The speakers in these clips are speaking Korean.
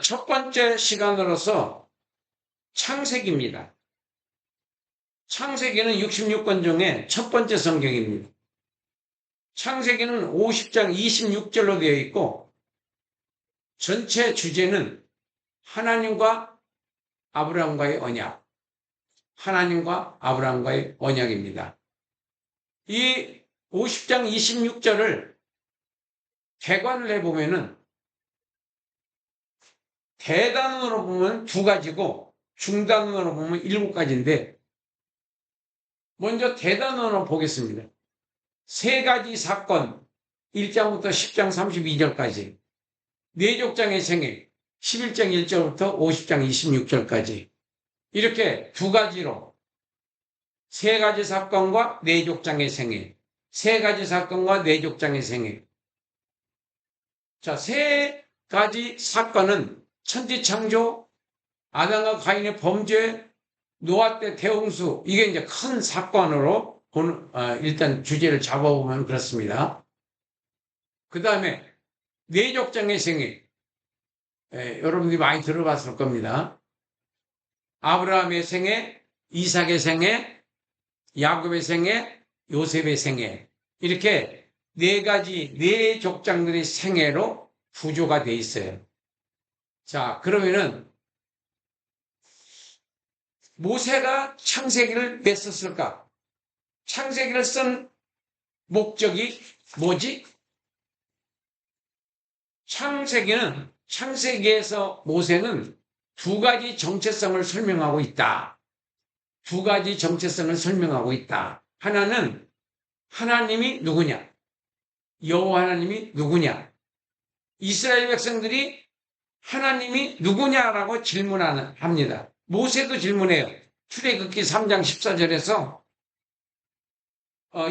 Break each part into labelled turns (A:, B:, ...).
A: 첫 번째 시간으로서 창세기입니다. 창세기는 66권 중에 첫 번째 성경입니다. 창세기는 50장 26절로 되어 있고 전체 주제는 하나님과 아브라함과의 언약, 하나님과 아브라함과의 언약입니다. 이 50장 26절을 개관을 해보면은 대단으로 보면 두 가지고 중단으로 보면 7가지인데 먼저 대단으로 보겠습니다. 세 가지 사건 1장부터 10장 32절까지 뇌족장의 생애 11장 1절부터 50장 26절까지 이렇게 두 가지로 세 가지 사건과 뇌족장의 생애 세 가지 사건과 뇌족장의 생애 자, 세 가지 사건은 천지창조, 아담과 가인의 범죄, 노아 때 대홍수 이게 이제 큰 사건으로 일단 주제를 잡아보면 그렇습니다. 그 다음에 뇌족장의 생애 여러분들이 많이 들어봤을 겁니다. 아브라함의 생애, 이삭의 생애, 야곱의 생애, 요셉의 생애 이렇게 네 가지 네 족장들의 생애로 구조가 돼 있어요. 자, 그러면은 모세가 창세기를 왜 썼을까? 창세기를 쓴 목적이 뭐지? 창세기에서 모세는 두 가지 정체성을 설명하고 있다. 두 가지 정체성을 설명하고 있다. 하나는 하나님이 누구냐? 여호와 하나님이 누구냐? 이스라엘 백성들이 하나님이 누구냐라고 질문합니다. 모세도 질문해요. 출애굽기 3장 14절에서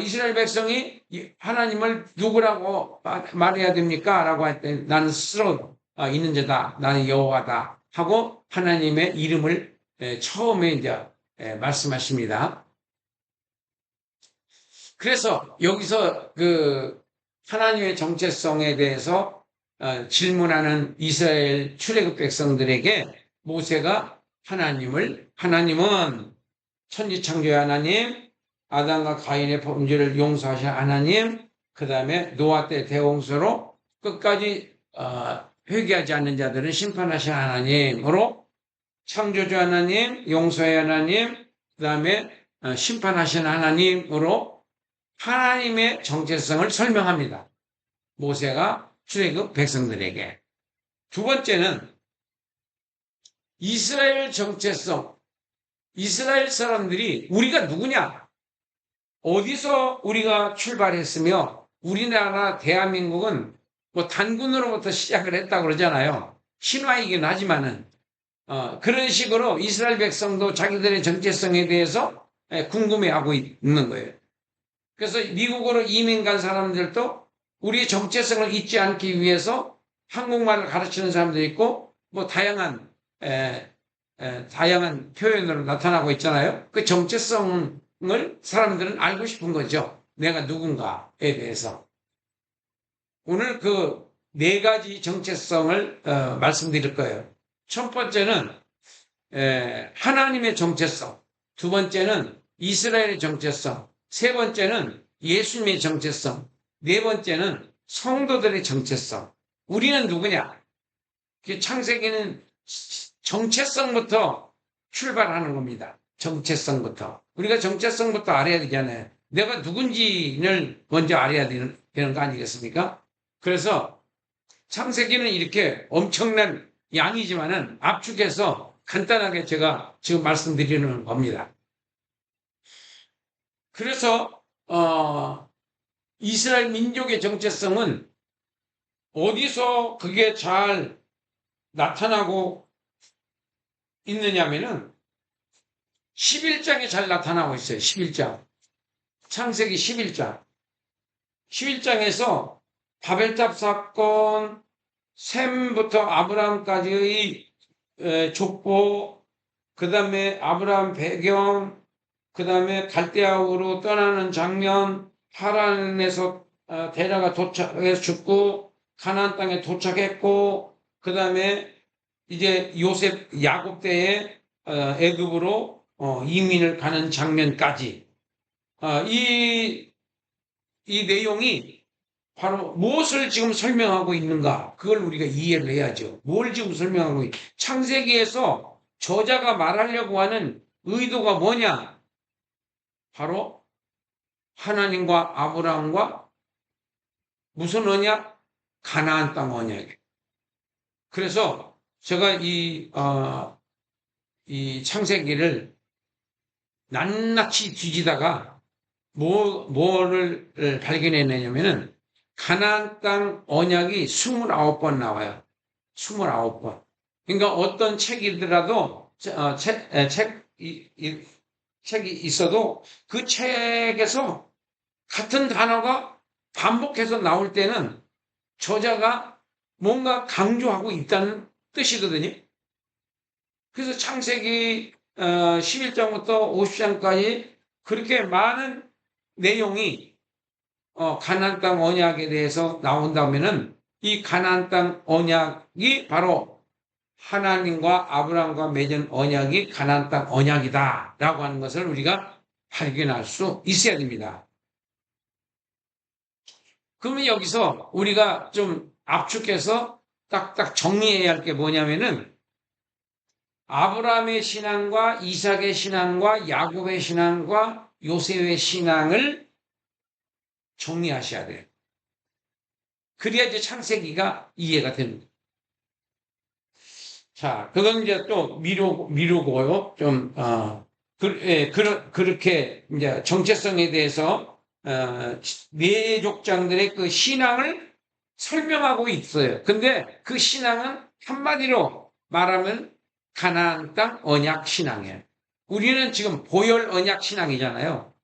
A: 이스라엘 백성이 하나님을 누구라고 말해야 됩니까? 라고 할 때 나는 스스로 있는 자다. 나는 여호와다. 하고 하나님의 이름을 처음에 이제 말씀하십니다. 그래서 여기서 그 하나님의 정체성에 대해서 질문하는 이스라엘 출애굽 백성들에게 모세가 하나님은 천지창조의 하나님, 아담과 가인의 범죄를 용서하신 하나님, 그 다음에 노아 때 대홍수로 끝까지 회개하지 않는 자들은 심판하신 하나님으로 창조주 하나님, 용서의 하나님, 그 다음에 심판하신 하나님으로 하나님의 정체성을 설명합니다. 모세가 출애굽 백성들에게. 두 번째는 이스라엘 정체성. 이스라엘 사람들이 우리가 누구냐? 어디서 우리가 출발했으며 우리나라 대한민국은 뭐 단군으로부터 시작을 했다고 그러잖아요. 신화이긴 하지만은 그런 식으로 이스라엘 백성도 자기들의 정체성에 대해서 궁금해하고 있는 거예요. 그래서 미국으로 이민 간 사람들도 우리의 정체성을 잊지 않기 위해서 한국말을 가르치는 사람도 있고 뭐 다양한 표현으로 나타나고 있잖아요. 그 정체성을 사람들은 알고 싶은 거죠. 내가 누군가에 대해서. 오늘 그 네 가지 정체성을 말씀드릴 거예요. 첫 번째는 하나님의 정체성, 두 번째는 이스라엘의 정체성, 세 번째는 예수님의 정체성, 네 번째는 성도들의 정체성. 우리는 누구냐? 창세기는 정체성부터 출발하는 겁니다. 정체성부터. 우리가 정체성부터 알아야 되잖아요. 내가 누군지를 먼저 알아야 되는 거 아니겠습니까? 그래서 창세기는 이렇게 엄청난 양이지만은 압축해서 간단하게 제가 지금 말씀드리는 겁니다. 그래서 이스라엘 민족의 정체성은 어디서 그게 잘 나타나고 있느냐면은 11장에 잘 나타나고 있어요. 11장. 창세기 11장. 11장에서 바벨탑 사건, 셈부터 아브라함까지의 족보, 그 다음에 아브라함 배경, 그 다음에 갈대아우로 떠나는 장면, 하란에서 데라가 도착해서 죽고 가나안 땅에 도착했고 그 다음에 이제 요셉 야곱 때에 애굽으로 이민을 가는 장면까지 이 내용이 바로 무엇을 지금 설명하고 있는가? 그걸 우리가 이해를 해야죠. 뭘 지금 설명하고 창세기에서 저자가 말하려고 하는 의도가 뭐냐? 바로 하나님과 아브라함과 무슨 언약? 가나안 땅 언약. 그래서 제가 이 창세기를 낱낱이 뒤지다가 뭐를 발견해내냐면은 가나안 땅 언약이 29번 나와요. 29번. 그러니까 어떤 책이더라도 책이 있어도 그 책에서 같은 단어가 반복해서 나올 때는 저자가 뭔가 강조하고 있다는 뜻이거든요. 그래서 창세기 11장부터 50장까지 그렇게 많은 내용이 가나안 땅 언약에 대해서 나온다면은 이 가나안 땅 언약이 바로 하나님과 아브라함과 맺은 언약이 가나안 땅 언약이다라고 하는 것을 우리가 발견할 수 있어야 됩니다. 그러면 여기서 우리가 좀 압축해서 딱딱 정리해야 할 게 뭐냐면은 아브라함의 신앙과 이삭의 신앙과 야곱의 신앙과 요셉의 신앙을 정리하셔야 돼요. 그래야 이제 창세기가 이해가 됩니다. 자, 그건 이제 또 미루고요. 좀, 그렇게 이제 정체성에 대해서, 네 족장들의 그 신앙을 설명하고 있어요. 근데 그 신앙은 한마디로 말하면 가나안 땅 언약 신앙이에요. 우리는 지금 보혈 언약 신앙이잖아요.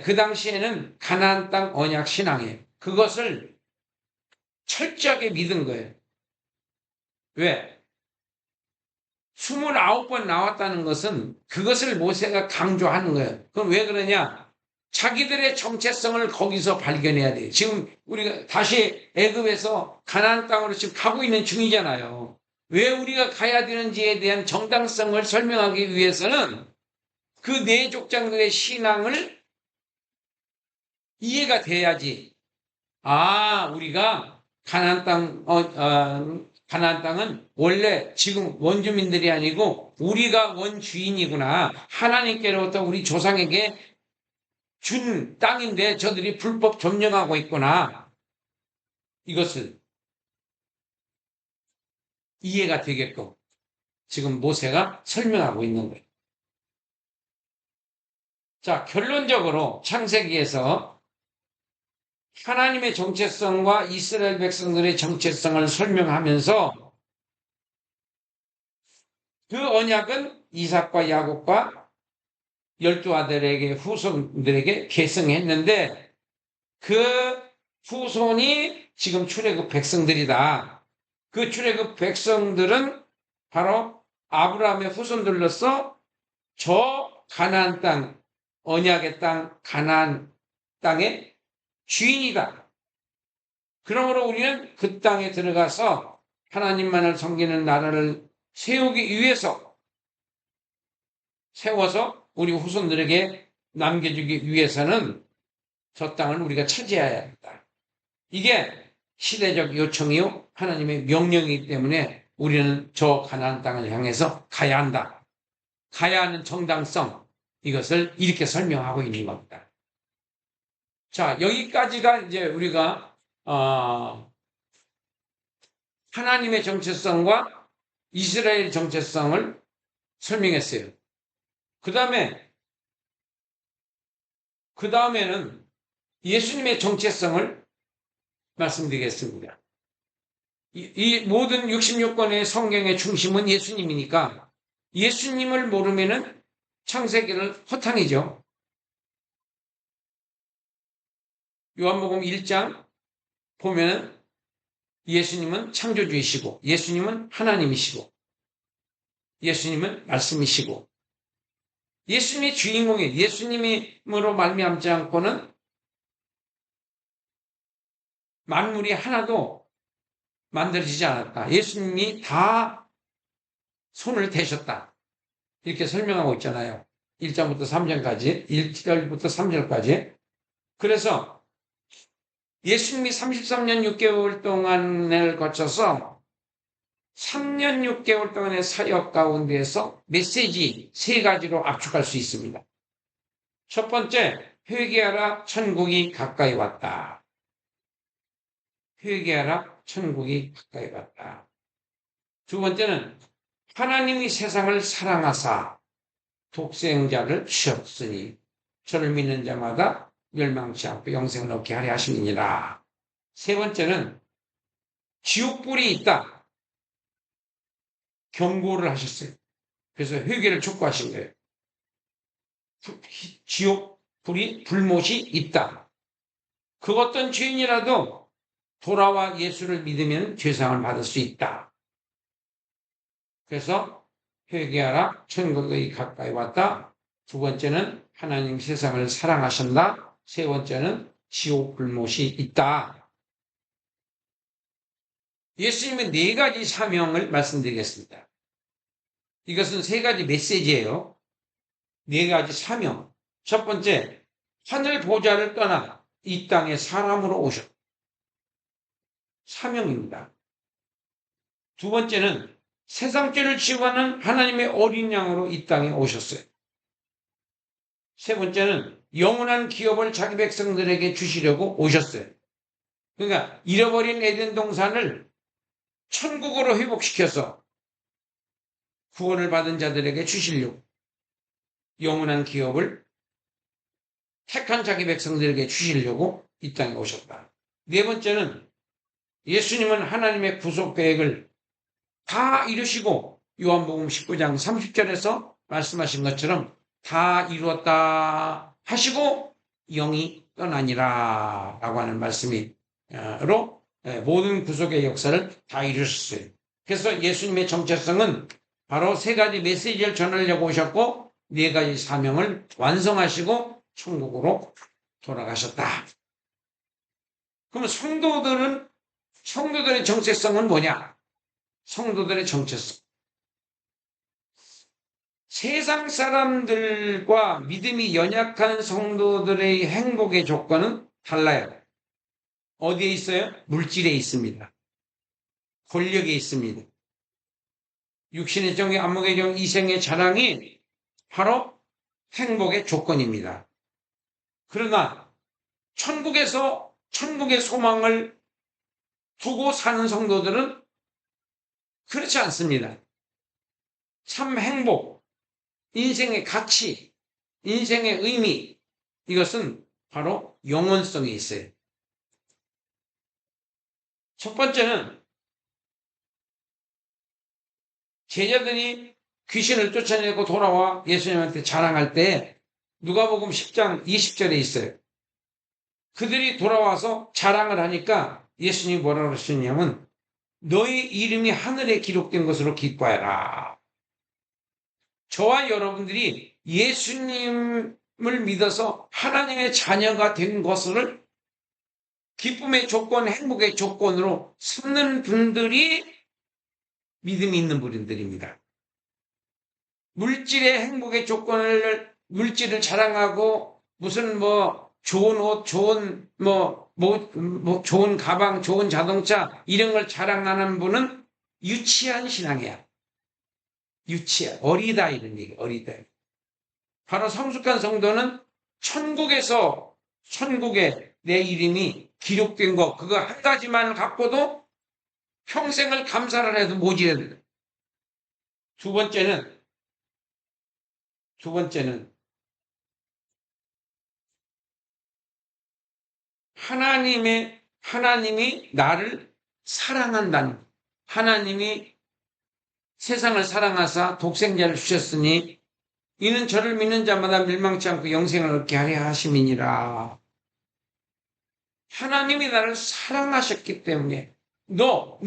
A: 그 당시에는 가나안 땅 언약 신앙이에요. 그것을 철저하게 믿은 거예요. 왜? 29번 나왔다는 것은 그것을 모세가 강조하는 거예요. 그럼 왜 그러냐? 자기들의 정체성을 거기서 발견해야 돼요. 지금 우리가 다시 애굽에서 가나안 땅으로 지금 가고 있는 중이잖아요. 왜 우리가 가야 되는지에 대한 정당성을 설명하기 위해서는 그 네 족장들의 신앙을 이해가 돼야지. 우리가 가나안 땅은 원래 지금 원주민들이 아니고 우리가 원주인이구나. 하나님께로부터 우리 조상에게 준 땅인데 저들이 불법 점령하고 있구나. 이것을 이해가 되게끔 지금 모세가 설명하고 있는 거예요. 자, 결론적으로 창세기에서 하나님의 정체성과 이스라엘 백성들의 정체성을 설명하면서 그 언약은 이삭과 야곱과 12아들에게 후손들에게 계승했는데 그 후손이 지금 출애굽 백성들이다. 그 출애굽 백성들은 바로 아브라함의 후손들로서 저 가나안 땅, 언약의 땅, 가나안 땅의 주인이다. 그러므로 우리는 그 땅에 들어가서 하나님만을 섬기는 나라를 세우기 위해서 세워서 우리 후손들에게 남겨주기 위해서는 저 땅을 우리가 차지해야 한다. 이게 시대적 요청이요 하나님의 명령이기 때문에 우리는 저 가나안 땅을 향해서 가야 한다. 가야 하는 정당성 이것을 이렇게 설명하고 있는 겁니다. 자, 여기까지가 이제 우리가 하나님의 정체성과 이스라엘 정체성을 설명했어요. 그 다음에는 예수님의 정체성을 말씀드리겠습니다. 이 모든 66권의 성경의 중심은 예수님이니까 예수님을 모르면은 창세기를 허탕이죠. 요한복음 1장 보면은 예수님은 창조주이시고 예수님은 하나님이시고 예수님은 말씀이시고 예수님이 주인공이에요. 예수님으로 말미암지 않고는 만물이 하나도 만들어지지 않았다. 예수님이 다 손을 대셨다. 이렇게 설명하고 있잖아요. 1절부터 3절까지, 1절부터 3절까지. 그래서 예수님이 33년 6개월 동안을 거쳐서 3년 6개월 동안의 사역 가운데에서 메시지 세 가지로 압축할 수 있습니다. 첫 번째, 회개하라, 천국이 가까이 왔다. 회개하라, 천국이 가까이 왔다. 두 번째는 하나님이 세상을 사랑하사 독생자를 주셨으니 저를 믿는 자마다 멸망치 않고 영생을 얻게 하려 하심이니라. 세 번째는 지옥불이 있다. 경고를 하셨어요. 그래서 회개를 촉구하신 거예요. 지옥불이 불못이 있다. 그 어떤 죄인이라도 돌아와 예수를 믿으면 죄상을 받을 수 있다. 그래서 회개하라, 천국이 가까이 왔다. 두 번째는 하나님 세상을 사랑하신다. 세 번째는 지옥 불못이 있다. 예수님의 네 가지 사명을 말씀드리겠습니다. 이것은 세 가지 메시지예요. 네 가지 사명. 첫 번째, 하늘 보좌를 떠나 이 땅에 사람으로 오셨다. 사명입니다. 두 번째는 세상 죄를 지고하는 하나님의 어린 양으로 이 땅에 오셨어요. 세 번째는 영원한 기업을 자기 백성들에게 주시려고 오셨어요. 그러니까 잃어버린 에덴 동산을 천국으로 회복시켜서 구원을 받은 자들에게 주시려고 영원한 기업을 택한 자기 백성들에게 주시려고 이 땅에 오셨다. 네 번째는 예수님은 하나님의 구속 계획을 다 이루시고 요한복음 19장 30절에서 말씀하신 것처럼 다 이루었다 하시고 영이 떠나니라 라고 하는 말씀으로 모든 구속의 역사를 다 이루셨어요. 그래서 예수님의 정체성은 바로 세 가지 메시지를 전하려고 오셨고 네 가지 사명을 완성하시고 천국으로 돌아가셨다. 그럼 성도들의 정체성은 뭐냐? 성도들의 정체성. 세상 사람들과 믿음이 연약한 성도들의 행복의 조건은 달라요. 어디에 있어요? 물질에 있습니다. 권력에 있습니다. 육신의 정의, 안목의 정, 이생의 자랑이 바로 행복의 조건입니다. 그러나 천국의 소망을 두고 사는 성도들은 그렇지 않습니다. 참 행복, 인생의 가치, 인생의 의미, 이것은 바로 영원성에 있어요. 첫 번째는 제자들이 귀신을 쫓아내고 돌아와 예수님한테 자랑할 때 누가복음 10장 20절에 있어요. 그들이 돌아와서 자랑을 하니까 예수님이 뭐라고 하셨냐면 너희 이름이 하늘에 기록된 것으로 기뻐해라. 저와 여러분들이 예수님을 믿어서 하나님의 자녀가 된 것을 기쁨의 조건, 행복의 조건으로 삼는 분들이 믿음이 있는 분들입니다. 물질의 행복의 물질을 자랑하고 무슨 좋은 옷, 좋은 가방, 좋은 자동차 이런 걸 자랑하는 분은 유치한 신앙이야. 어리다 이런 얘기, 어리다. 바로 성숙한 성도는 천국에 내 이름이 기록된 거, 그거 한 가지만 갖고도 평생을 감사를 해도 모자라요. 두 번째는 하나님이 나를 사랑한다는, 하나님이 세상을 사랑하사 독생자를 주셨으니 이는 저를 믿는 자마다 멸망치 않고 영생을 얻게 하려 하심이니라. 하나님이 나를 사랑하셨기 때문에 너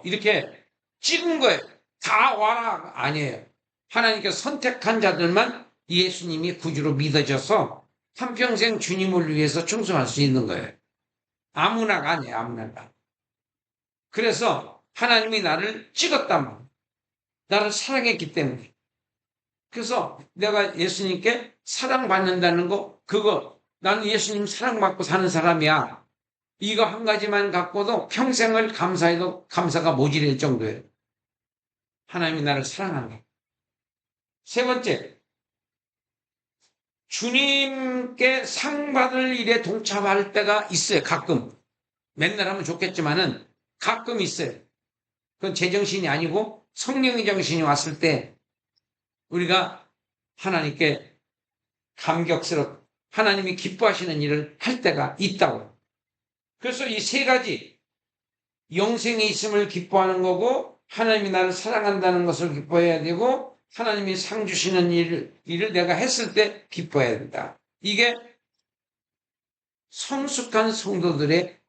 A: 이렇게 찍은 거예요. 다 와라 아니에요. 하나님께서 선택한 자들만 예수님이 구주로 믿어져서 한평생 주님을 위해서 충성할 수 있는 거예요. 아무나가 아니에요. 아무나가. 그래서 하나님이 나를 찍었단 말이에요. 나를 사랑했기 때문에. 그래서 내가 예수님께 사랑받는다는 거, 그거, 나는 예수님 사랑받고 사는 사람이야. 이거 한 가지만 갖고도 평생을 감사해도 감사가 모자랄 정도예요. 하나님이 나를 사랑하는 거. 세 번째, 주님께 상 받을 일에 동참할 때가 있어요. 가끔. 맨날 하면 좋겠지만은 가끔 있어요. 그건 제정신이 아니고 성령의 정신이 왔을 때 우리가 하나님께 감격스럽고 하나님이 기뻐하시는 일을 할 때가 있다고. 그래서 이 세 가지, 영생에 있음을 기뻐하는 거고, 하나님이 나를 사랑한다는 것을 기뻐해야 되고, 하나님이 상 주시는 일을 내가 했을 때 기뻐해야 된다. 이게 성숙한 성도들의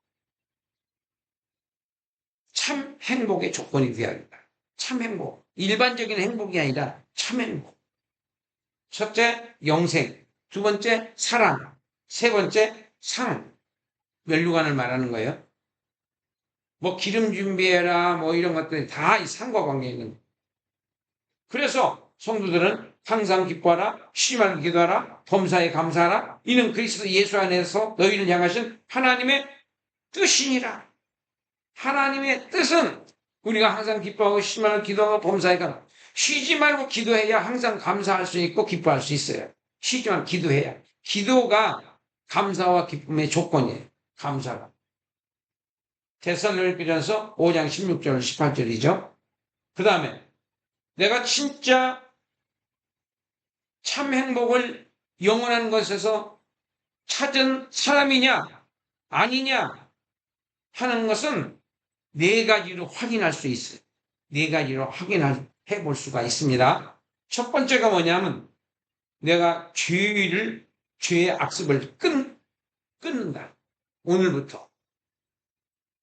A: 참 행복의 조건이 되어야 된다. 참 행복. 일반적인 행복이 아니라 참 행복. 첫째, 영생. 두 번째, 사랑. 세 번째, 상. 면류관을 말하는 거예요. 뭐 기름 준비해라 뭐 이런 것들이 다 이 상과 관계 있는 거예요. 그래서 성도들은 항상 기뻐하라, 쉬지 말고 기도하라, 범사에 감사하라. 이는 그리스도 예수 안에서 너희를 향하신 하나님의 뜻이니라. 하나님의 뜻은 우리가 항상 기뻐하고 쉬지 말고 기도하고 범사에 감사. 쉬지 말고 기도해야 항상 감사할 수 있고 기뻐할 수 있어요. 쉬지 말고 기도해야. 기도가 감사와 기쁨의 조건이에요. 감사가. 데살로니가전서 5장 16절 18절이죠. 그 다음에 내가 진짜 참 행복을 영원한 것에서 찾은 사람이냐 아니냐 하는 것은 네 가지로 확인할 수 있어요. 네 가지로 확인해 볼 수가 있습니다. 첫 번째가 뭐냐면 내가 죄의 악습을 끊는다. 오늘부터.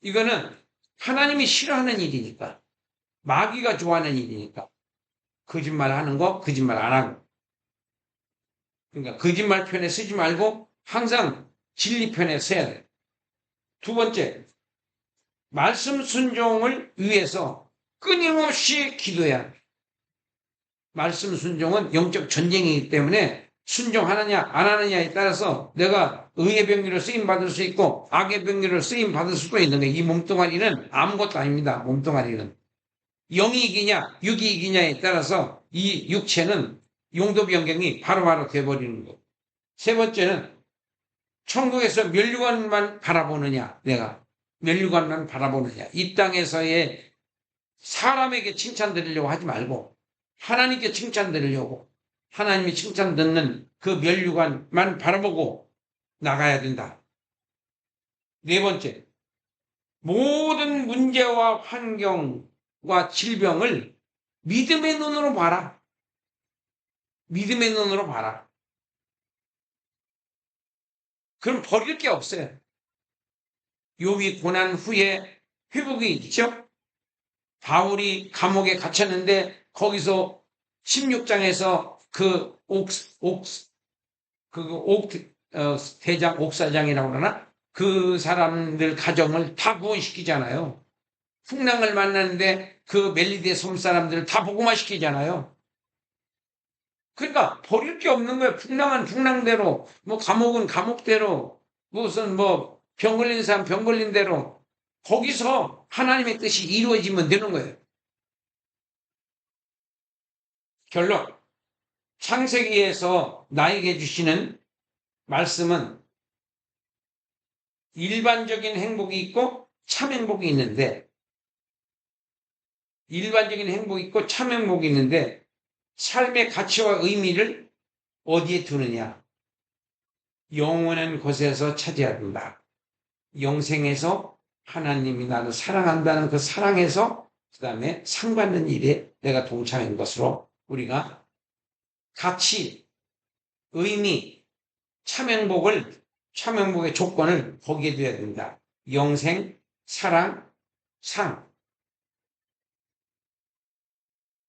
A: 이거는 하나님이 싫어하는 일이니까. 마귀가 좋아하는 일이니까. 거짓말 하는 거, 거짓말 안 하고. 그러니까 거짓말 편에 쓰지 말고 항상 진리 편에 서야 돼. 두 번째, 말씀 순종을 위해서 끊임없이 기도해야 돼. 말씀 순종은 영적 전쟁이기 때문에 순종하느냐 안 하느냐에 따라서 내가 의의 병기로 쓰임받을 수 있고 악의 병기로 쓰임받을 수도 있는 거예요. 이 몸뚱아리는 아무것도 아닙니다. 몸뚱아리는. 영이 이기냐 육이 이기냐에 따라서 이 육체는 용도 변경이 바로바로 돼버리는 거예요. 세 번째는 천국에서 면류관만 바라보느냐 내가 면류관만 바라보느냐 이 땅에서의 사람에게 칭찬 드리려고 하지 말고 하나님께 칭찬 드리려고 하나님이 칭찬 듣는 그 면류관만 바라보고 나가야 된다. 네 번째, 모든 문제와 환경과 질병을 믿음의 눈으로 봐라. 믿음의 눈으로 봐라. 그럼 버릴 게 없어요. 욥이 고난 후에 회복이 있죠? 바울이 감옥에 갇혔는데 거기서 16장에서 대장, 옥사장이라고 그러나? 그 사람들 가정을 다 구원시키잖아요. 풍랑을 만났는데 그 멜리데 섬 사람들을 다 복음화시키잖아요. 그러니까 버릴 게 없는 거예요. 풍랑은 풍랑대로, 뭐 감옥은 감옥대로, 무슨 뭐 병 걸린 사람 병 걸린 대로 거기서 하나님의 뜻이 이루어지면 되는 거예요. 결론. 창세기에서 나에게 주시는 말씀은 일반적인 행복이 있고 참 행복이 있는데 일반적인 행복이 있고 참 행복이 있는데 삶의 가치와 의미를 어디에 두느냐? 영원한 곳에서 찾아야 된다. 영생에서 하나님이 나를 사랑한다는 그 사랑에서 그 다음에 상받는 일에 내가 동참한 것으로 우리가 가치, 의미, 참 행복의 조건을 거기에 둬야 된다. 영생, 사랑, 상.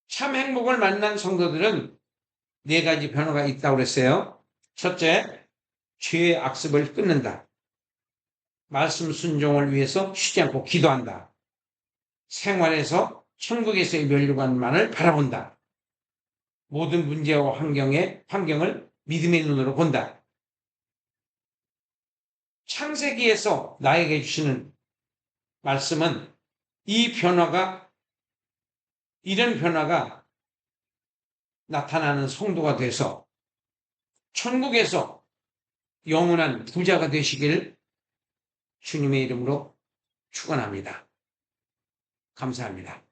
A: 참 행복을 만난 성도들은 네 가지 변화가 있다고 그랬어요. 첫째, 죄의 악습을 끊는다. 말씀 순종을 위해서 쉬지 않고 기도한다. 생활에서 천국에서의 면류관만을 바라본다. 모든 문제와 환경을 믿음의 눈으로 본다. 창세기에서 나에게 주시는 말씀은 이런 변화가 나타나는 성도가 돼서 천국에서 영원한 부자가 되시길 주님의 이름으로 축원합니다. 감사합니다.